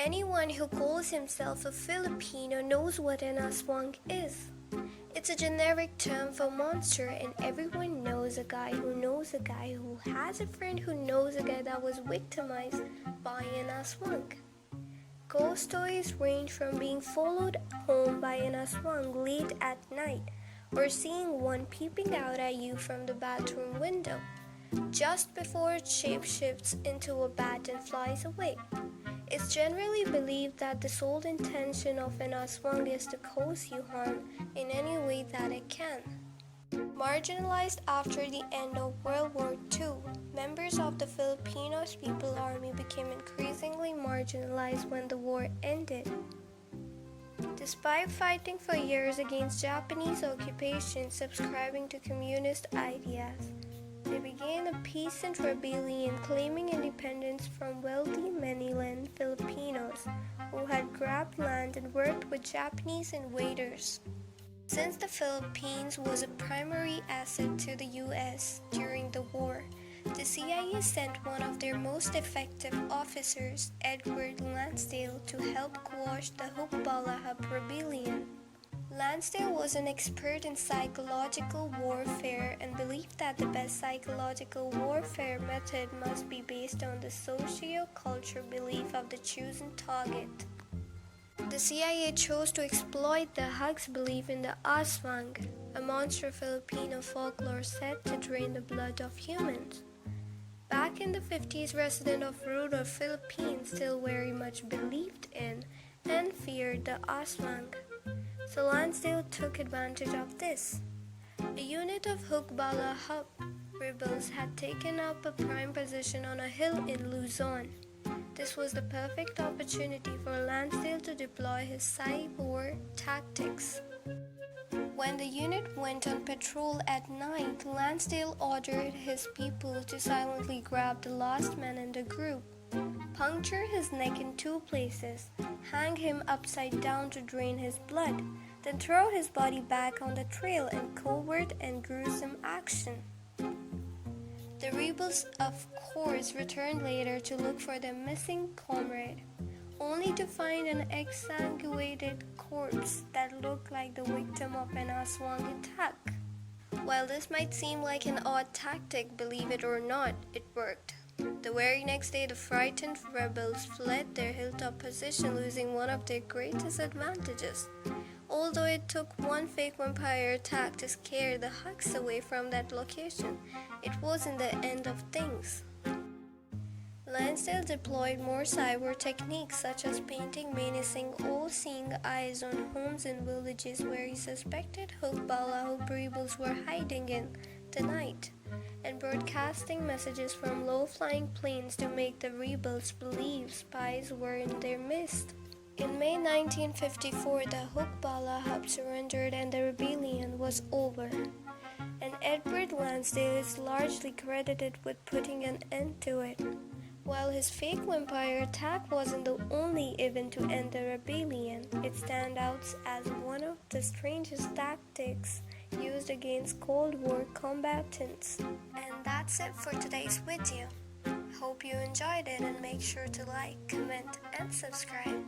Anyone who calls himself a Filipino knows what an aswang is. It's a generic term for monster, and everyone knows a guy who knows a guy who has a friend who knows a guy that was victimized by an aswang. Ghost stories range from being followed home by an aswang late at night or seeing one peeping out at you from the bathroom window just before it shapeshifts into a bat and flies away. It's generally believed that the sole intention of an aswang is to cause you harm in any way that it can. Marginalized after the end of World War II, members of the Filipinos People Army became increasingly marginalized when the war ended. Despite fighting for years against Japanese occupation, subscribing to communist ideas, they began a peasant rebellion claiming independence from wealthy Manilan Filipinos who had grabbed land and worked with Japanese invaders. Since the Philippines was a primary asset to the US during the war, the CIA sent one of their most effective officers, Edward Lansdale, to help quash the Hukbalahap rebellion. Lansdale was an expert in psychological warfare and believed that the best psychological warfare method must be based on the socio-cultural belief of the chosen target. The CIA chose to exploit the Hug's belief in the aswang, a monster Filipino folklore said to drain the blood of humans. Back in the 50s, residents of rural Philippines still very much believed in and feared the aswang. So Lansdale took advantage of this. A unit of Hukbalahap rebels had taken up a prime position on a hill in Luzon. This was the perfect opportunity for Lansdale to deploy his cyber tactics. When the unit went on patrol at night, Lansdale ordered his people to silently grab the last man in the group, puncture his neck in 2 places, hang him upside down to drain his blood, then throw his body back on the trail in covert and gruesome action. The rebels, of course, returned later to look for their missing comrade, only to find an exsanguinated corpse that looked like the victim of an aswang attack. While this might seem like an odd tactic, believe it or not, it worked. The very next day, the frightened rebels fled their hilltop position, losing one of their greatest advantages. Although it took one fake vampire attack to scare the Hugs away from that location, it wasn't the end of things. Lansdale deployed more cyber techniques such as painting menacing all-seeing eyes on homes and villages where he suspected Hukbalahap rebels were hiding in the night, and broadcasting messages from low-flying planes to make the rebels believe spies were in their midst. In May 1954, the Hukbalahap surrendered and the rebellion was over, and Edward Lansdale is largely credited with putting an end to it. While his fake vampire attack wasn't the only event to end the rebellion, it stands out as one of the strangest tactics used against Cold War combatants. And that's it for today's video. Hope you enjoyed it and make sure to like, comment, and subscribe.